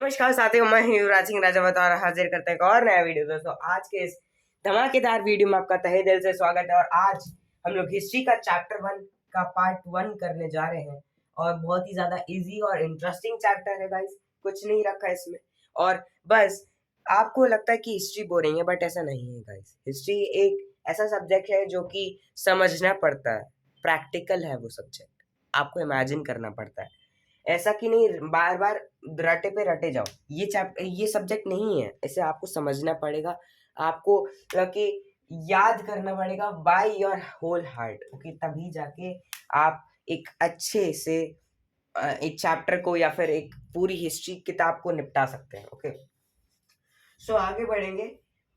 नमस्कार साथियों, मैं हूं युवराज सिंह राजावत और हाजिर करते हैं एक और नया वीडियो। दोस्तों, आज के इस धमाकेदार वीडियो में आपका तहे दिल से स्वागत है। और आज हम लोग हिस्ट्री का चैप्टर 1 का पार्ट 1 करने जा रहे हैं। और बहुत ही ज्यादा इजी और इंटरेस्टिंग चैप्टर है गाइस, कुछ नहीं रखा है इसमें। और बस आपको लगता है कि हिस्ट्री बोरिंग है, बट ऐसा नहीं है गाइस। हिस्ट्री एक ऐसा सब्जेक्ट है जो कि समझना पड़ता है, प्रैक्टिकल है वो सब्जेक्ट, आपको इमेजिन करना पड़ता है। ऐसा कि नहीं बार बार रटे पे रटे जाओ। ये सब्जेक्ट नहीं है, इसे आपको समझना पड़ेगा, आपको कि याद करना पड़ेगा by your whole heart. Okay, तभी जाके आप एक अच्छे से एक चैप्टर को या फिर एक पूरी हिस्ट्री किताब को निपटा सकते हैं। ओके, सो आगे बढ़ेंगे।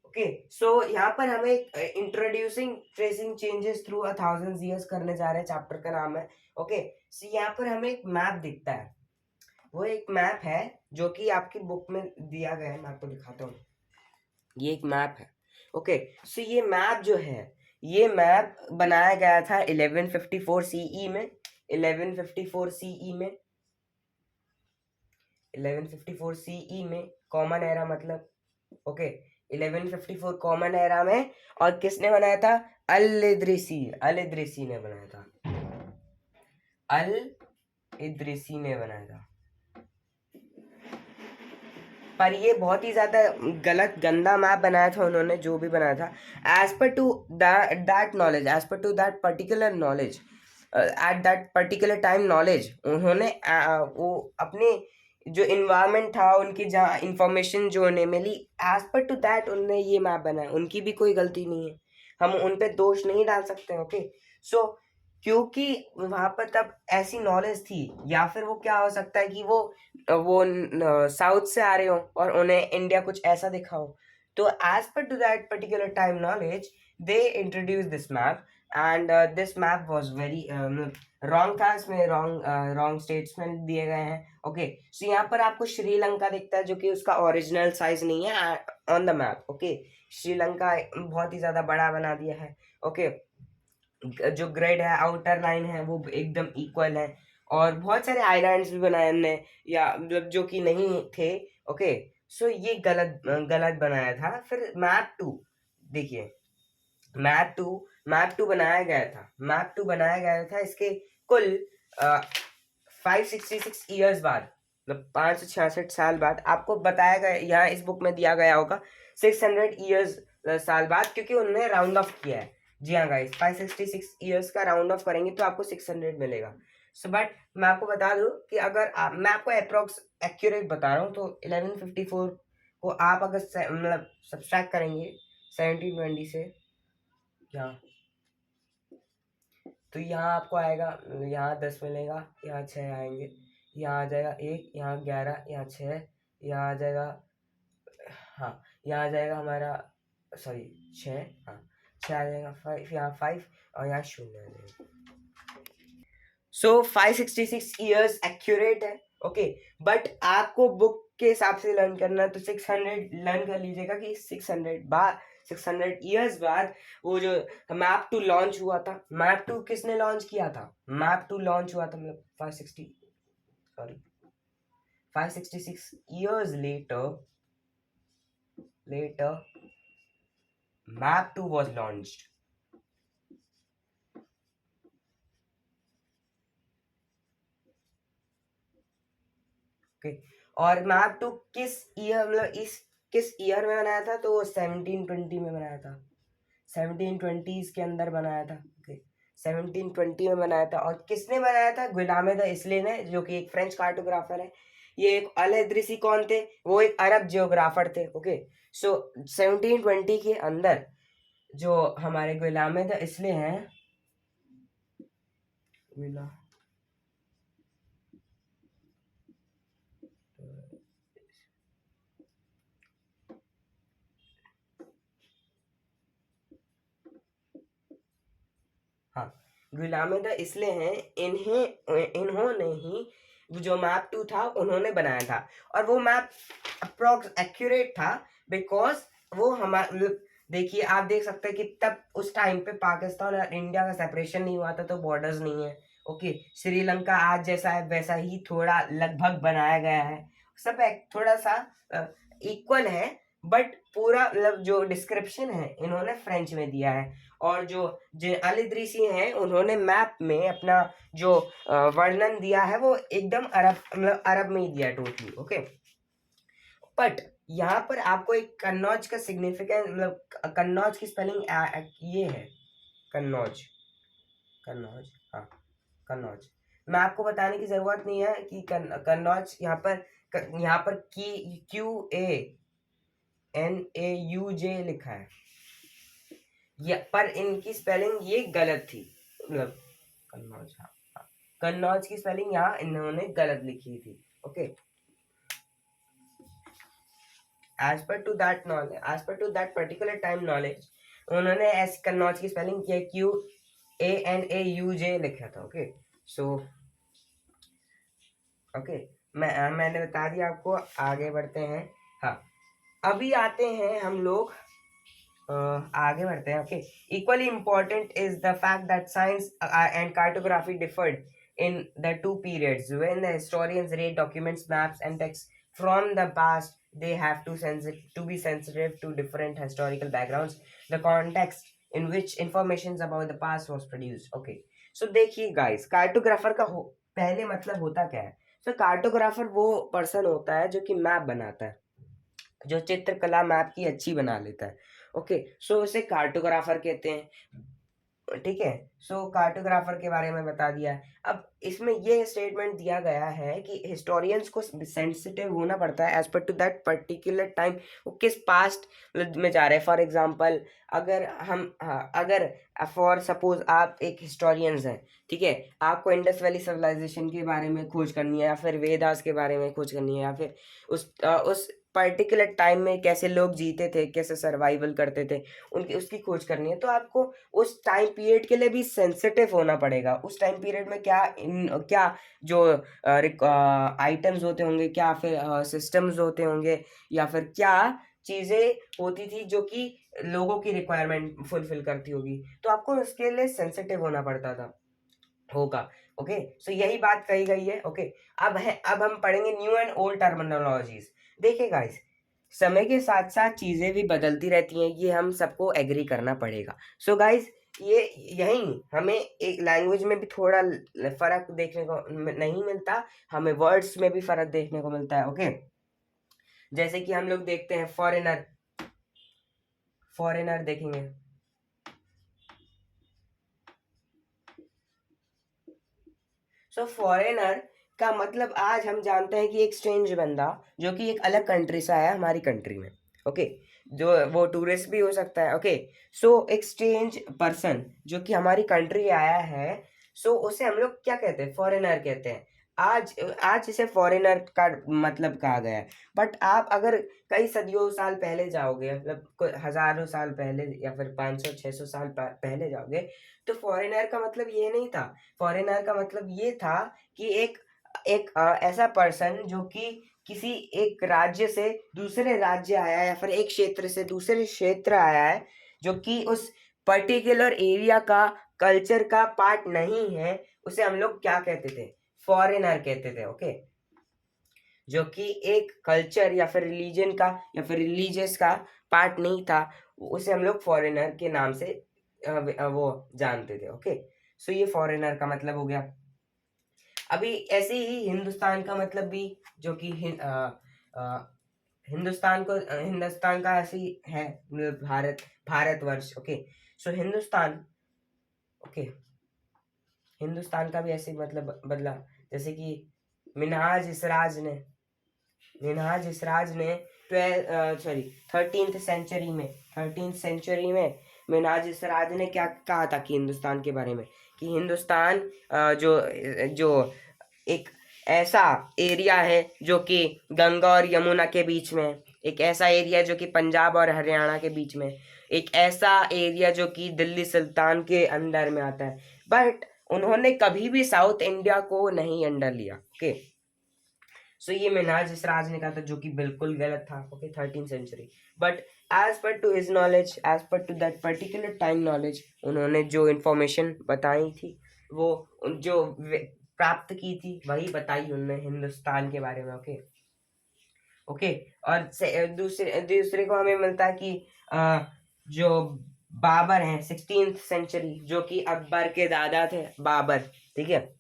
ओके, सो यहाँ पर हमें introducing tracing changes through 1000 years करने जा रहे हैं। चैप्टर का नाम है। ओके, सो यहाँ पर हमें एक मैप दिखता है। वो एक मैप है जो कि आपकी बुक में दिया गया है। मैं आपको दिखाता हूँ, ये एक मैप है। ओके, सो ये मैप जो है, ये मैप बनाया गया था 1154 सीई में। 1154 सीई में 1154 सीई में कॉमन एरा मतलब। ओके, 1154 कॉमन एरा में। और किसने बनाया था? अल इद्रिसी ने बनाया था। अल इद्रिसी ने बनाया था। पर ये बहुत ही ज्यादा गलत गंदा मैप बनाया था उन्होंने, जो भी बनाया था। As per to that knowledge, as per to that particular knowledge, at that particular time knowledge, उन्होंने वो अपने जो इन्वायरमेंट था, उनकी जहाँ इंफॉर्मेशन जो उन्हें मिली, एज पर टू दैट उन्होंने ये मैप बनाया। उनकी भी कोई गलती नहीं है, हम उन पे दोष नहीं डाल सकते। ओके, सो क्योंकि वहां पर तब ऐसी नॉलेज थी, या फिर वो क्या हो सकता है कि वो साउथ से आ रहे हो और उन्हें इंडिया कुछ ऐसा दिखा हो। तो as per to that particular time knowledge they introduce this map. And this map was very wrong था, इसमें रॉन्ग स्टेट्समेंट दिए गए हैं। ओके, सो यहाँ पर आपको श्रीलंका दिखता है, जो कि उसका ओरिजिनल साइज नहीं है on the map. Okay, Sri Lanka बहुत ही ज्यादा बड़ा बना दिया है। ओके, जो ग्रिड है, आउटर लाइन है, वो एकदम इक्वल है। और बहुत सारे आइलैंड्स भी बनाए हमने, या मतलब जो कि नहीं थे। ओके, सो ये गलत गलत बनाया था। फिर मैप 2 देखिए, मैप टू मैप टू बनाया गया था इसके कुल 566 ईयर्स बाद, मतलब 566 साल बाद। आपको बताया गया यहाँ इस बुक में दिया गया होगा 600 ईयर्स साल बाद, क्योंकि उन्होंने राउंड ऑफ किया है। जी हाँ गाइस, 566 ईयर्स का राउंड ऑफ करेंगे तो आपको 600 मिलेगा। सो बट मैं आपको बता दूं कि अगर मैं आपको अप्रोक्स एक्यूरेट बता रहा हूँ, तो 1154 को आप अगर मतलब सब्सट्रैक्ट करेंगे 1720 से, यहाँ तो यहाँ आपको आएगा, यहाँ 10 मिलेगा, यहाँ 6 आएंगे, यहाँ आ जाएगा 1, यहाँ 11, यहाँ 6, यहाँ आ जाएगा, हाँ यहाँ आ जाएगा हमारा, सॉरी 6, हाँ 6 आ जाएगा, 5 यहाँ 5, और यहाँ 0 आ जाएगा। सो 566 ईयर्स एक्यूरेट है। ओके, बट आपको बुक के हिसाब से लर्न करना है, तो 600 लर्न कर लीजिएगा कि 600 ईयर्स बाद वो जो मैप 2 लॉन्च हुआ था। मैप 2 किसने लॉन्च किया था? मैप 2 लॉन्च हुआ था, मतलब 566 years later map 2 was launched। Okay, और मैप 2 किस ईयर, मतलब किस ईयर में बनाया था? तो वो 1720 में बनाया था, 1720s के अंदर बनाया था। ओके, 1720 में बनाया था। और किसने बनाया था? गुलाम इसले ने, जो कि एक फ्रेंच कार्टोग्राफर है। ये एक अल इद्रिसी कौन थे? वो एक अरब जियोग्राफर थे। ओके, सो 1720 के अंदर जो हमारे गुलाम इसले हैं, हाँ गुलाम इसलिए हैं, इन्होंने ही जो मैप 2 था उन्होंने बनाया था। और वो मैप अप्रोक्स एक्यूरेट था, बिकॉज वो हमारे, देखिए आप देख सकते हैं कि तब उस टाइम पे पाकिस्तान और इंडिया का सेपरेशन नहीं हुआ था, तो बॉर्डर्स नहीं है। ओके, श्रीलंका आज जैसा है वैसा ही थोड़ा लगभग बनाया गया है। सब थोड़ा सा इक्वल है, बट पूरा मतलब जो डिस्क्रिप्शन है इन्होंने फ्रेंच में दिया है, और जो अल इदरीसी हैं उन्होंने मैप में अपना जो वर्णन दिया है वो एकदम अरब मतलब अरब में ही दिया है टोटली। ओके, बट यहाँ पर आपको एक कन्नौज का सिग्निफिकेंस मतलब कन्नौज की स्पेलिंग ये है, कन्नौज, कन्नौज, हाँ कन्नौज। मैं आपको बताने की जरूरत नहीं है कि कन्नौज यहाँ पर QANAUJ लिखा है, पर इनकी स्पेलिंग ये गलत थी, मतलब कन्नौज, हाँ कन्नौज की स्पेलिंग यहाँ इन्होंने गलत लिखी थी। Okay, as per to that knowledge, as per to that particular time knowledge, उन्होंने ऐसे कन्नौज की स्पेलिंग किया QANAUJ लिखा था। ओके, सो ओके, मैंने बता दिया आपको। आगे बढ़ते हैं। हाँ, अभी आते हैं हम लोग आगे बढ़ते हैं। Okay, equally important is the fact that science and cartography deferred in the two periods. When the historians read documents, maps, and texts from the past, they have to be sensitive to different historical backgrounds, the context in which information about the past was produced. Okay, so देखिए guys, cartographer का पहले मतलब होता क्या है? तो cartographer वो person होता है जो कि मैप बनाता है, जो चित्रकला मैप की अच्छी बना लेता है। ओके, सो उसे कार्टोग्राफर कहते हैं। ठीक है, सो कार्टोग्राफर के बारे में बता दिया। अब इसमें ये स्टेटमेंट दिया गया है कि हिस्टोरियंस को सेंसिटिव होना पड़ता है as per to that particular time, वो किस पास्ट में जा रहे हैं। फॉर एग्जांपल, अगर फॉर सपोज आप एक हिस्टोरियंस हैं, ठीक है, आपको इंडस वैली सिविलाइजेशन के बारे में खोज करनी है, या फिर वेदास के बारे में खोज करनी है, या फिर उस पर्टिकुलर टाइम में कैसे लोग जीते थे, कैसे सर्वाइवल करते थे, उसकी खोज करनी है, तो आपको उस टाइम पीरियड के लिए भी सेंसिटिव होना पड़ेगा। उस टाइम पीरियड में क्या जो आइटम्स होते होंगे, क्या फिर सिस्टम्स होते होंगे, या फिर क्या चीज़ें होती थी जो कि लोगों की रिक्वायरमेंट फुलफिल करती होगी, तो आपको उसके लिए सेंसिटिव होना पड़ता था होगा। ओके, सो यही बात कही गई है। ओके, अब हम पढ़ेंगे न्यू एंड ओल्ड टर्मिनोलॉजीज। देखिए गाइस, समय के साथ साथ चीजें भी बदलती रहती हैं, ये हम सबको एग्री करना पड़ेगा। सो गाइस, ये यही हमें एक लैंग्वेज में भी थोड़ा फर्क देखने को नहीं मिलता, हमें वर्ड्स में भी फर्क देखने को मिलता है। ओके, जैसे कि हम लोग देखते हैं फॉरेनर, फॉरेनर देखेंगे, सो फॉरेनर का मतलब आज हम जानते हैं कि एक स्ट्रेंज बंदा जो कि एक अलग कंट्री से आया हमारी कंट्री में। ओके, जो वो टूरिस्ट भी हो सकता है। ओके, सो एक स्ट्रेंज पर्सन जो कि हमारी कंट्री आया है, सो उसे हम लोग क्या कहते हैं? फॉरेनर कहते हैं। आज आज इसे फॉरेनर का मतलब कहा गया है, बट आप अगर कई सदियों साल पहले जाओगे, मतलब हजारों साल पहले, या फिर 500-600 साल पहले जाओगे, तो फॉरेनर का मतलब ये नहीं था। फॉरेनर का मतलब ये था कि एक एक ऐसा पर्सन जो कि किसी एक राज्य से दूसरे राज्य आया है, या फिर एक क्षेत्र से दूसरे क्षेत्र आया है, जो कि उस पर्टिकुलर एरिया का कल्चर का पार्ट नहीं है, उसे हम लोग क्या कहते थे? फॉरेनर कहते थे। ओके, जो कि एक कल्चर या फिर रिलीजन का या फिर रिलीजियस का पार्ट नहीं था, उसे हम लोग फॉरेनर के नाम से वो जानते थे। ओके, सो ये फॉरेनर का मतलब हो गया। अभी ऐसे ही हिंदुस्तान का मतलब भी, जो कि हिंदुस्तान का ऐसे ही है, भारतवर्ष। ओके, सो हिंदुस्तान, ओके, हिंदुस्तान का भी ऐसे मतलब बदला, जैसे कि मिनहाज इसराज ने 13th सेंचुरी में मिनहाज इसराज ने क्या कहा था कि हिंदुस्तान के बारे में, कि हिंदुस्तान जो एक ऐसा एरिया है जो कि गंगा और यमुना के बीच में, एक ऐसा एरिया जो कि पंजाब और हरियाणा के बीच में, एक ऐसा एरिया जो कि दिल्ली सुल्तान के अंडर में आता है, बट उन्होंने कभी भी साउथ इंडिया को नहीं अंडर लिया। ओके, सो ये मिनहाज इसराज ने कहा था, जो कि बिल्कुल गलत था। Okay, 13th century, but as per to his knowledge, as per to that particular time knowledge, उन्होंने जो इंफॉर्मेशन बताई थी, वो जो प्राप्त की थी, वही बताई उन्होंने हिंदुस्तान के बारे में। Okay, okay. और दूसरे दूसरे को हमें मिलता है कि जो बाबर हैं 16th सेंचुरी, जो कि अकबर के दादा थे बाबर, ठीक है।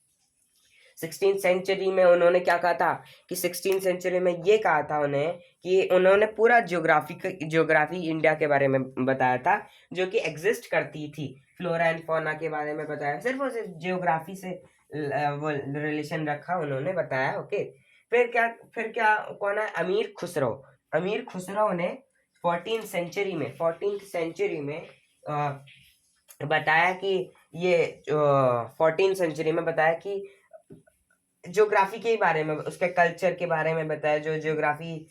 16th सेंचुरी में उन्होंने क्या कहा था कि 16th सेंचुरी में ये कहा था उन्हें कि उन्होंने पूरा ज्योग्राफी इंडिया के बारे में बताया था, जो कि एग्जिस्ट करती थी। फ्लोरा एंड फौना के बारे में बताया, सिर्फ और सिर्फ ज्योग्राफी से वो रिलेशन रखा उन्होंने बताया। ओके। फिर क्या कौन है? अमीर खुसरो। अमीर खुसरो ने 14th सेंचुरी में बताया कि ये 14th सेंचुरी में बताया कि ज्योग्राफी के बारे में, उसके कल्चर के बारे में बताया, जो ज्योग्राफी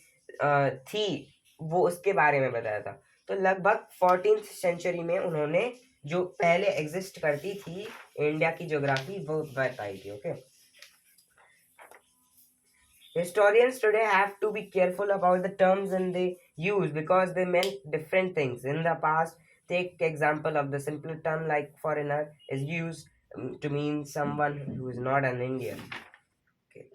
थी वो उसके बारे में बताया था। तो लगभग 14th सेंचुरी में उन्होंने जो पहले एग्जिस्ट करती थी इंडिया की ज्योग्राफी वो बताई थी। Okay. Historians today have to be careful about the terms and they use because they meant different things in the past. Take example of the simple term like foreigner is used to mean someone who is not an Indian. Okay.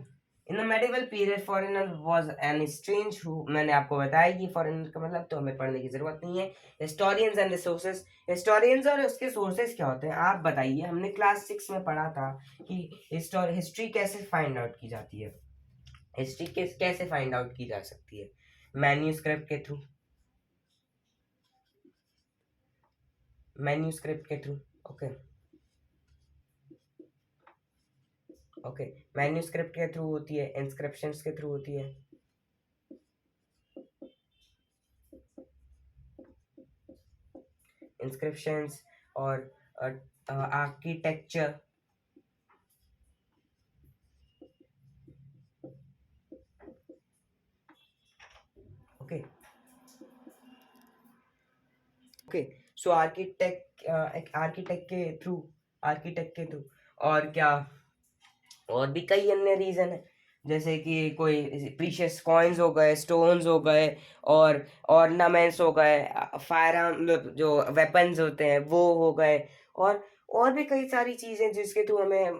In the medieval period, foreigner was an strange who, मैंने आपको बताया कि foreigner का मतलब तो हमें पढ़ने की जरूरत नहीं है। Historians and the sources, historians और उसके sources क्या होते हैं आप बताइए। हमने क्लास 6 में पढ़ा था कि हिस्ट्री कैसे फाइंड आउट की जाती है। हिस्ट्री कैसे फाइंड आउट की जा सकती है? मैन्यूस्क्रिप्ट के थ्रू, मैन्यूस्क्रिप्ट के थ्रू। Okay okay. मैन्यूस्क्रिप्ट के थ्रू होती है, इंस्क्रिप्शंस के थ्रू होती है। इंस्क्रिप्शंस और architecture. Okay okay. So architect के थ्रू और क्या, और भी कई अन्य रीजन है, जैसे कि कोई प्रीशियस कॉइन्स हो गए, स्टोन्स हो गए, और ऑर्नामेंट्स हो गए, फायर जो वेपन्स होते हैं वो हो गए, और भी कई सारी चीजें जिसके थ्रू हमें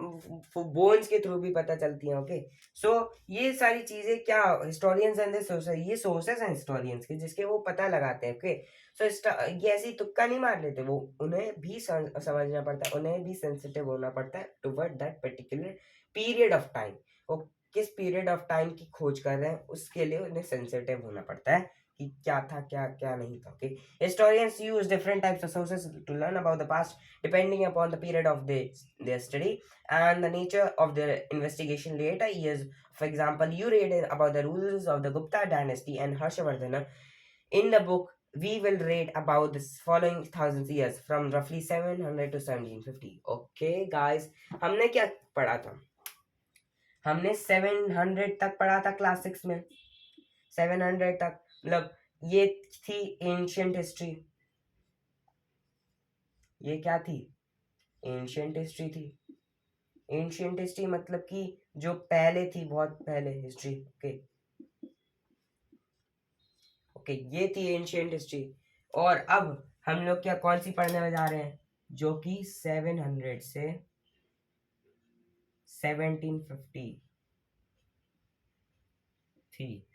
बोन्स के थ्रू भी पता चलती हैं। ओके। सो ये सारी चीजें क्या हिस्टोरियंस एंड ये सोर्सेस हैं हिस्टोरियंस के, जिसके वो पता लगाते हैं। ओके। सो ये ऐसी तुक्का नहीं मार लेते वो, उन्हें भी समझना पड़ता है, उन्हें भी सेंसिटिव होना पड़ता है toward that particular period of time. वो किस पीरियड ऑफ टाइम की खोज कर रहे हैं उसके लिए उन्हें सेंसिटिव होना पड़ता है कि क्या था क्या क्या नहीं था। Okay. Historians use different types of sources to learn about the past depending upon the period of their study and the nature of their investigation. Later years, for example, you read about the rules of the Gupta dynasty and Harshavardhana. In the book, we will read about the following thousands years from roughly 700 to 1750. Okay guys, हमने क्या पढ़ा था? हमने 700 तक पढ़ा था class 6 में। 700 तक मतलब ये थी एंशियंट हिस्ट्री। ये क्या थी? एंशियंट हिस्ट्री थी। एंशियंट हिस्ट्री मतलब कि जो पहले थी, बहुत पहले हिस्ट्री। ओके ओके, ये थी एंशियंट हिस्ट्री। और अब हम लोग क्या कौन सी पढ़ने में जा रहे हैं? जो कि 700 से 1750 थी।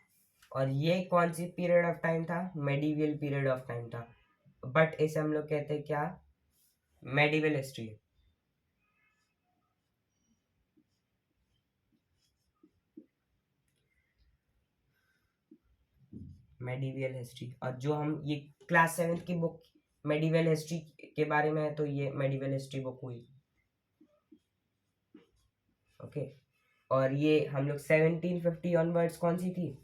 और ये कौन सी पीरियड ऑफ टाइम था? मेडिवल पीरियड ऑफ टाइम था। बट इसे हम लोग कहते हैं क्या? Medieval history. Medieval history. और जो हम ये क्लास 7 की बुक मेडिवल हिस्ट्री के बारे में है, तो ये मेडिवल हिस्ट्री बुक हुई। ओके। और ये हम लोग 1750 ऑनवर्ड्स कौन सी थी?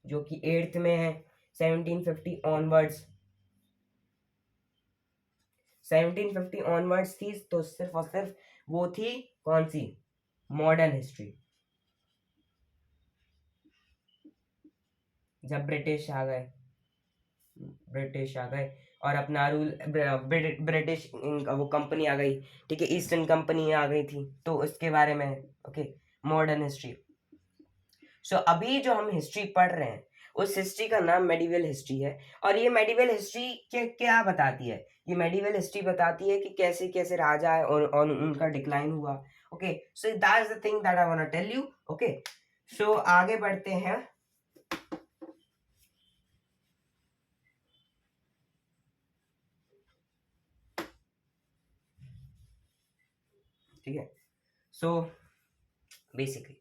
जो कि 8th में है। 1750 ऑनवर्ड्स 1750 ऑनवर्ड्स थी, तो सिर्फ और सिर्फ वो थी कौन सी? Modern history. जब ब्रिटिश आ गए और अपना रूल, ब्रिटिश वो कंपनी आ गई, ठीक है, ईस्टर्न कंपनी आ गई थी, तो उसके बारे में। ओके। Modern history. सो अभी जो हम हिस्ट्री पढ़ रहे हैं उस हिस्ट्री का नाम मेडिवल हिस्ट्री है। और ये मेडिवल हिस्ट्री क्या बताती है? ये मेडिवल हिस्ट्री बताती है कि कैसे कैसे राजा है और उनका डिक्लाइन हुआ। Okay. So that is the thing that I want to tell you. Okay. So आगे बढ़ते हैं। ठीक है। सो बेसिकली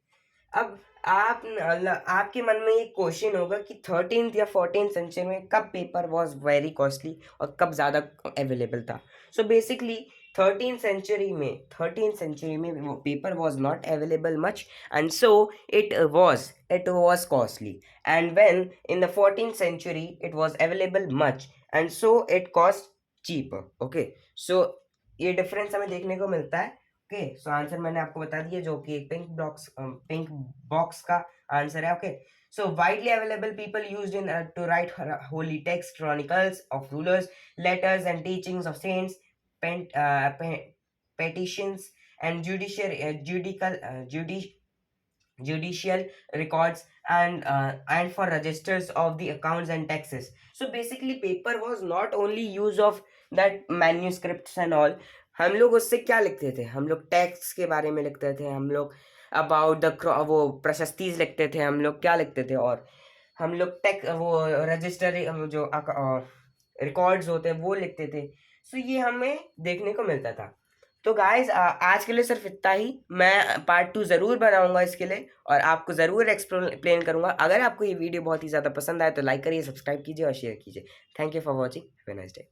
अब आपके मन में एक क्वेश्चन होगा कि 13th या 14th सेंचुरी में कब पेपर वॉज वेरी कॉस्टली और कब ज़्यादा अवेलेबल था। सो बेसिकली 13th सेंचुरी में वो paper was not available much and so it was costly, and when in the 14th century it was available much and so it cost cheaper. Okay, so ये difference हमें देखने को मिलता है। Okay, so answer मैंने आपको बता दिया जो कि पिंक बॉक्स का आंसर है। Okay, so widely available people used in to write holy text, chronicles of rulers, letters and teachings of saints, petitions and judicial records and for registers of the accounts and taxes. So basically paper was not only use of that manuscripts and all. हम लोग उससे क्या लिखते थे, हम लोग tax के बारे में लिखते थे, हम लोग अबाउट द वो प्रशस्तीज लिखते थे, हम लोग क्या लिखते थे, और हम लोग वो रजिस्टर जो रिकॉर्ड्स होते हैं वो लिखते थे। सो ये हमें देखने को मिलता था। तो गाइस आज के लिए सिर्फ इतना ही। मैं पार्ट 2 ज़रूर बनाऊंगा इसके लिए और आपको ज़रूर एक्सप्लेन करूंगा। अगर आपको ये वीडियो बहुत ही ज़्यादा पसंद आए तो लाइक करिए, सब्सक्राइब कीजिए और शेयर कीजिए। Thank you for watching, have a nice day.